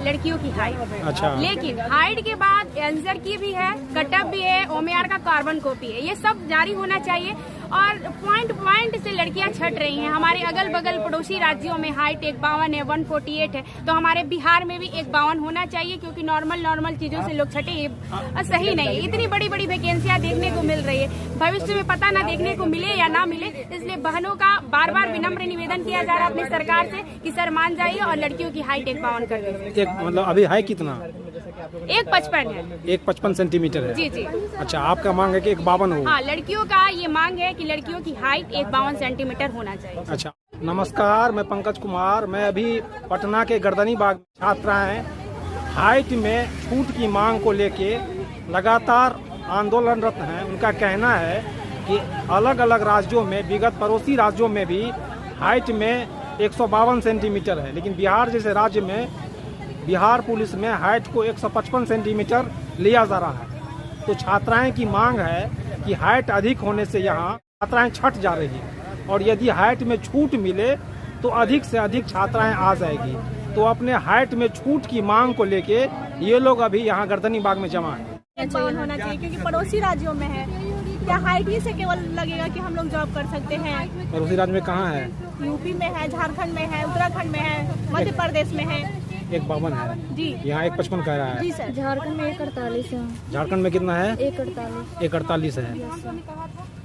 लड़कियों की हाइट। अच्छा। लेकिन हाइट के बाद आंसर की भी है, कटअप भी है, ओएमआर का कार्बन कॉपी है, ये सब जारी होना चाहिए। और पॉइंट से लड़कियां छट रही हैं। हमारे अगल बगल पड़ोसी राज्यों में हाइट 51 है, 148 है, तो हमारे बिहार में भी 51 होना चाहिए, क्योंकि नॉर्मल चीजों से लोग छटे, ये सही नहीं है। इतनी बड़ी बड़ी वैकेंसियां देखने को मिल रही है, भविष्य में पता ना देखने को मिले या ना मिले, इसलिए बहनों का बार बार विनम्र निवेदन किया जा रहा है अपनी सरकार से कि सर मान जाइए और लड़कियों की हाइट 51 कर दीजिए। मतलब अभी है कितना? 155 है। 155 सेंटीमीटर है। जी जी। अच्छा, आपका मांग है कि 51 हो? हाँ, लड़कियों का ये मांग है कि लड़कियों की हाइट 51 सेंटीमीटर होना चाहिए। अच्छा, नमस्कार, मैं पंकज कुमार। मैं अभी पटना के गर्दनी बाग छात्राएं हाइट में छूट की मांग को लेके लगातार आंदोलनरत हैं। उनका कहना है कि अलग अलग राज्यों में, विगत पड़ोसी राज्यों में भी हाइट में 152 सेंटीमीटर है, लेकिन बिहार जैसे राज्य में बिहार पुलिस में हाइट को 155 सेंटीमीटर लिया जा रहा है। तो छात्राएं की मांग है कि हाइट अधिक होने से यहाँ छात्राएं छट जा रही हैं, और यदि हाइट में छूट मिले तो अधिक से अधिक छात्राएं आ जाएगी। तो अपने हाइट में छूट की मांग को लेके ये लोग अभी यहाँ गर्दनी बाग में जमा है। 51 होना चाहिए, क्योंकि पड़ोसी राज्यों में है। क्या हाइट ही से केवल लगेगा कि हम लोग जॉब कर सकते हैं? पड़ोसी राज्य में कहाँ है? यूपी में है, झारखंड में है, उत्तराखंड में है, मध्य प्रदेश में है। 152 है जी। यहाँ 155 कह रहा है। जी सर। झारखंड में 148 है। झारखंड में कितना है? 148। 148 है।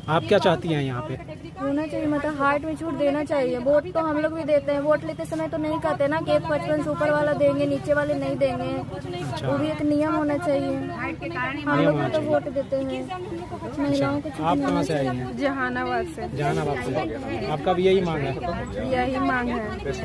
आप क्या चाहती हैं यहाँ पे? होना चाहिए, मतलब हाइट में छूट देना चाहिए। वोट तो हम लोग भी देते हैं, वोट लेते समय तो नहीं कहते ना कि 155 से ऊपर वाला देंगे, नीचे वाले नहीं देंगे। वो भी एक नियम होना चाहिए। हम लोग भी तो वोट देते हैं, महिलाओं को। आप कहाँ से आई हैं? जहानाबाद से। जहानाबाद से। आपका भी यही मांग है? यही मांग है,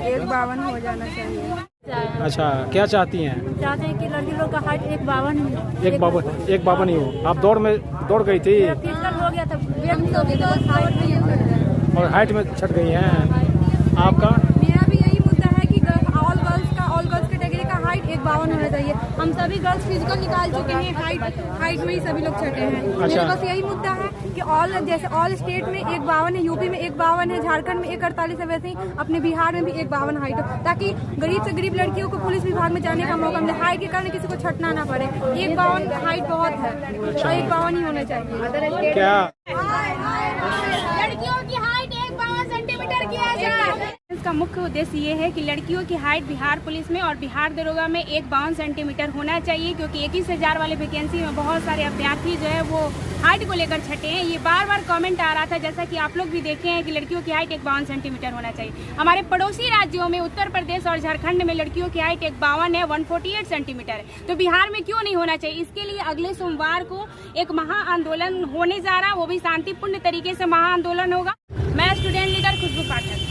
152 हो जाना चाहिए। अच्छा, क्या चाहती हैं? चाहते हैं कि लड़की लोग का हाइट 152 हो। 152 ही हो। आप दौड़ गई थी फिजिकल हो गया था, वेट नहीं हो गया था, हाइट में ये कर रहा है। और हाइट में छट गई हैं। आपका? मेरा भी यही मुद्दा है कि ऑल गर्ल्स कैटेगरी का हाइट 152 होना चाहिए। हम सभी गर्ल्स फिजिकल निकाल चुके हैं, हाइट में ही सभी लोग छटे हैं। अच्छा। बस यही मुद्दा है कि ऑल स्टेट में 152 है, यूपी में 152 है, झारखंड में 148 है, वैसे ही अपने बिहार में भी 152 हाइट हो, ताकि गरीब से गरीब लड़कियों को पुलिस विभाग में जाने का मौका मिले। हाइट के कारण किसी को छटना ना पड़े। 152 हाइट बहुत है, 152 ही होना चाहिए। क्या लड़कियों की हाइट 152 सेंटीमीटर किया जाए। इसका मुख्य उद्देश्य ये है कि लड़कियों की हाइट बिहार पुलिस में और बिहार दरोगा में 152 सेंटीमीटर होना चाहिए, क्योंकि 21,000 वाले वैकेंसी में बहुत सारे अभ्यर्थी जो है वो हाइट को लेकर छटे हैं। ये बार बार कमेंट आ रहा था, जैसा कि आप लोग भी देखे हैं कि लड़कियों की हाइट 152 सेंटीमीटर होना चाहिए। हमारे पड़ोसी राज्यों में उत्तर प्रदेश और झारखंड में लड़कियों की हाइट 152 है, 148 सेंटीमीटर है, तो बिहार में क्यों नहीं होना चाहिए? इसके लिए अगले सोमवार को एक महा आंदोलन होने जा रहा है, वो भी शांतिपूर्ण तरीके से महा आंदोलन होगा। मैं स्टूडेंट लीडर खुशबू पाठक।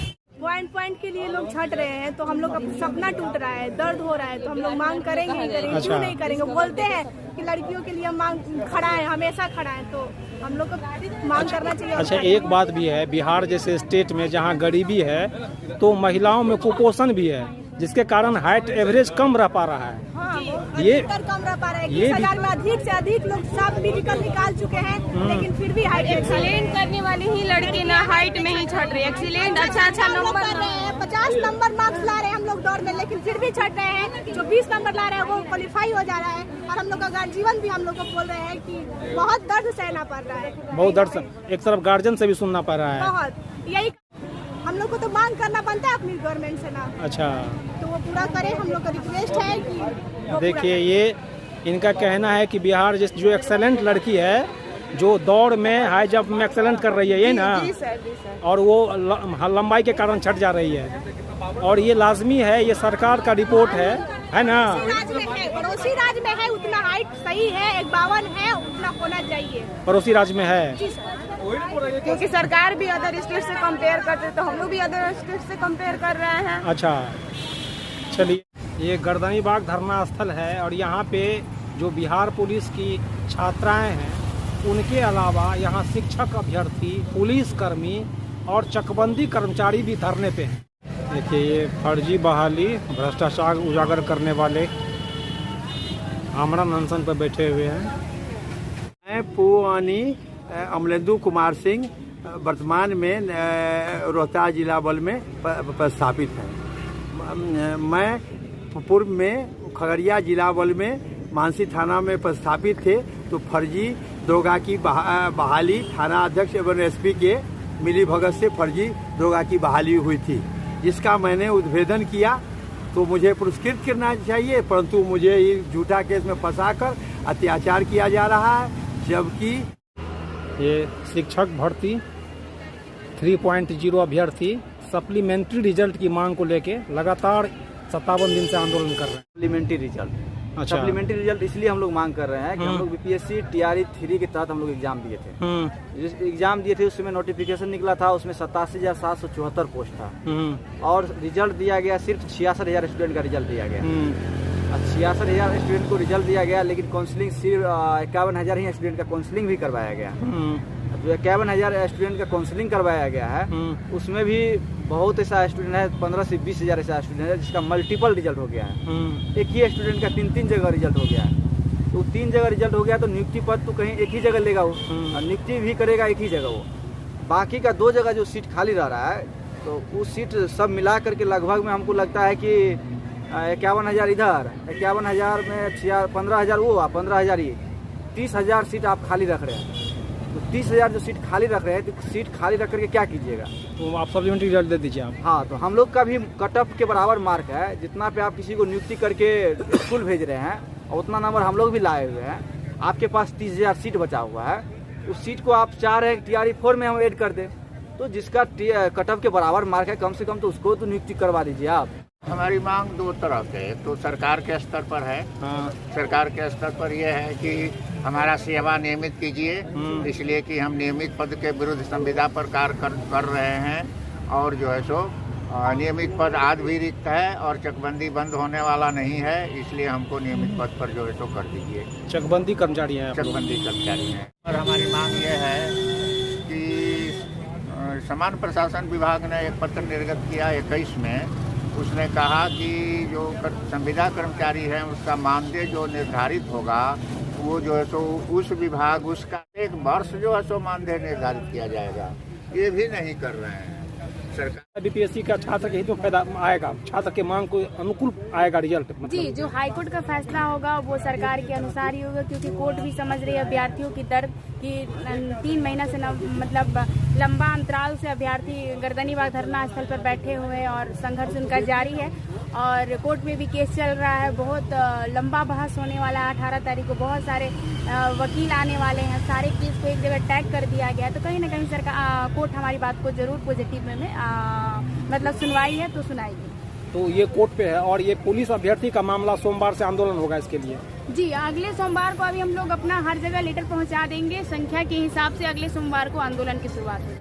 पॉइंट के लिए लोग छट रहे हैं, तो हम लोग का सपना टूट रहा है, दर्द हो रहा है, तो हम लोग मांग करेंगे ही करेंगे। अच्छा। क्यों नहीं करेंगे? बोलते हैं कि लड़कियों के लिए मांग खड़ा है, हमेशा खड़ा है, तो हम लोग को मांग करना चाहिए। अच्छा, एक बात भी है, बिहार जैसे स्टेट में जहाँ गरीबी है तो महिलाओं में कुपोषण भी है, जिसके कारण हाइट एवरेज कम रह पा रहा है। हाँ, ये कम रह पा रहा है। ये 21,000 में अधिक से अधिक लोग सब फिजिकल निकाल चुके हैं, लेकिन फिर भी हाइट एक्सीलेंट करने वाली ही लड़की ना हाइट में ही छट रही है। एक्सीलेंट अच्छा नंबर कर रहे हैं, 50 नंबर मार्क्स ला रहे हैं हम लोग दौड़ में, लेकिन फिर भी छट रहे हैं। जो 20 नंबर ला रहे हैं वो क्वालिफाई हो जा रहा है, और हम लोग का गार्जियन भी हम लोग को बोल रहे हैं कि बहुत दर्द सहना पड़ रहा है। बहुत दर्द, एक तरफ गार्जियन से भी सुनना पड़ रहा है। बहुत, यही हम लोग को तो मांग करना बनता है अपनी गवर्नमेंट से ना, अच्छा, तो वो पूरा करे। हम लोग का रिक्वेस्ट है कि वो पूरा देखिए, ये इनका कहना है कि बिहार जो एक्सेलेंट लड़की है, जो दौड़ में हाई जंप में एक्सेलेंट कर रही है, ये ना, और वो लंबाई के कारण छट जा रही है, और ये लाजमी है, ये सरकार का रिपोर्ट है ना? पड़ोसी राज्य में है उतना हाइट सही है, 152 है, उतना होना चाहिए। पड़ोसी राज्य में है, क्योंकि सरकार भी अदर स्टेट से कंपेयर करते, तो हम लोग भी अदर स्टेट से कंपेयर कर रहे हैं। अच्छा, चलिए, ये गर्दनी बाग धरना स्थल है, और यहाँ पे जो बिहार पुलिस की छात्राएं हैं, उनके अलावा यहाँ शिक्षक अभ्यर्थी, पुलिसकर्मी और चकबंदी कर्मचारी भी धरने पे हैं। देखिए, ये फर्जी बहाली, भ्रष्टाचार उजागर करने वाले आमरण अनशन पर बैठे हुए हैं। मैं पुआनी अमलेंदु कुमार सिंह वर्तमान में रोहतास जिला बल में प्रस्थापित है। मैं पूर्व में खगड़िया जिला बल में मानसी थाना में प्रस्थापित थे तो फर्जी दरोगा की बहाली थाना अध्यक्ष एवं एसपी के मिली भगत से फर्जी दरोगा की बहाली हुई थी, जिसका मैंने उद्भेदन किया। तो मुझे पुरस्कृत करना चाहिए, परंतु मुझे इस झूठा केस में फंसाकर अत्याचार किया जा रहा है। जबकि ये शिक्षक भर्ती 3.0 अभ्यर्थी सप्लीमेंट्री रिजल्ट की मांग को लेके लगातार 57 दिन से आंदोलन कर रहे हैं। सप्लीमेंट्री रिजल्ट अच्छा। सप्लीमेंट्री रिजल्ट इसलिए हम लोग मांग कर रहे हैं कि हम लोग बीपीएससी टीआरई 3 के तहत हम लोग एग्जाम दिए थे। जिस एग्जाम दिए थे उसमें नोटिफिकेशन निकला था, उसमें 87,774 पोस्ट था और रिजल्ट दिया गया सिर्फ 66,000 स्टूडेंट का रिजल्ट दिया गया। 66,000 स्टूडेंट को रिजल्ट दिया गया, लेकिन काउंसलिंग सिर्फ 51,000 ही स्टूडेंट का काउंसलिंग भी करवाया गया। जो 51,000 स्टूडेंट का काउंसलिंग करवाया गया है उसमें भी बहुत ऐसा स्टूडेंट है, 15 से 20,000 ऐसा स्टूडेंट है जिसका मल्टीपल रिजल्ट हो गया है। एक ही स्टूडेंट का 3 जगह रिजल्ट हो गया है। तो 3 जगह रिजल्ट हो गया तो नियुक्ति पद तो कहीं एक ही जगह लेगा वो, और नियुक्ति भी करेगा एक ही जगह वो। बाकी का 2 जगह जो सीट खाली रह रहा है तो उस सीट सब मिला करके लगभग में हमको लगता है कि 51,000 इधर, 51,000 में 15,000 वो 15,000 ये 30,000 सीट आप खाली रख रहे हैं। तो 30,000 जो सीट खाली रख रहे हैं तो सीट खाली रख करके क्या कीजिएगा? तो आप सप्लीमेंट्री रिजल्ट दे दीजिए आप। हाँ, तो हम लोग का भी कट ऑफ के बराबर मार्क है। जितना पे आप किसी को नियुक्ति करके स्कूल भेज रहे हैं और उतना नंबर हम लोग भी लाए हुए हैं। आपके पास 30,000 सीट बचा हुआ है, उस सीट को आप चाह रहे हैं टीआरई 4 में हम ऐड कर दें। तो जिसका कट ऑफ के बराबर मार्क है कम से कम तो उसको तो नियुक्ति करवा दीजिए आप। हमारी मांग 2 तरह के, तो सरकार के स्तर पर है। सरकार के स्तर पर यह है कि हमारा सेवा नियमित कीजिए, इसलिए कि हम नियमित पद के विरुद्ध संविदा पर कार्य कर रहे हैं और जो है सो नियमित पद आज भी रिक्त है और चकबंदी बंद होने वाला नहीं है, इसलिए हमको नियमित पद पर जो है सो कर दीजिए। चकबंदी कर्मचारी हैं, चकबंदी कर्मचारी हैं। और हमारी मांग यह है कि सामान्य प्रशासन विभाग ने एक पत्र निर्गत किया 21 में। उसने कहा कि जो संविदा कर्मचारी है उसका मानदेय जो निर्धारित होगा वो जो है सो उस विभाग उसका 1 वर्ष जो है सो मानदेय निर्धारित किया जाएगा। ये भी नहीं कर रहे हैं सरकार। बीपीएससी का छात्र के हित में फायदा आएगा, छात्र के मांग को अनुकूल आएगा रिजल्ट। जी, जो हाईकोर्ट का फैसला होगा वो सरकार के अनुसार ही होगा, क्योंकि कोर्ट भी समझ रही है अभ्यर्थियों की दर्द कि 3 महीना से मतलब लंबा अंतराल से अभ्यर्थी गर्दनीबाग धरना स्थल पर बैठे हुए हैं और संघर्ष उनका जारी है। और कोर्ट में भी केस चल रहा है, बहुत लंबा बहस होने वाला है। 18 तारीख को बहुत सारे वकील आने वाले हैं, सारे केस को एक जगह टैग कर दिया गया है। तो कहीं ना कहीं सरकार कोर्ट हमारी बात को जरूर पॉजिटिव में मतलब सुनवाई है तो सुनाएगी। तो ये कोर्ट पे है और ये पुलिस अभ्यर्थी का मामला सोमवार से आंदोलन होगा इसके लिए। जी, अगले सोमवार को अभी हम लोग अपना हर जगह लेटर पहुंचा देंगे। संख्या के हिसाब से अगले सोमवार को आंदोलन की शुरुआत होगी।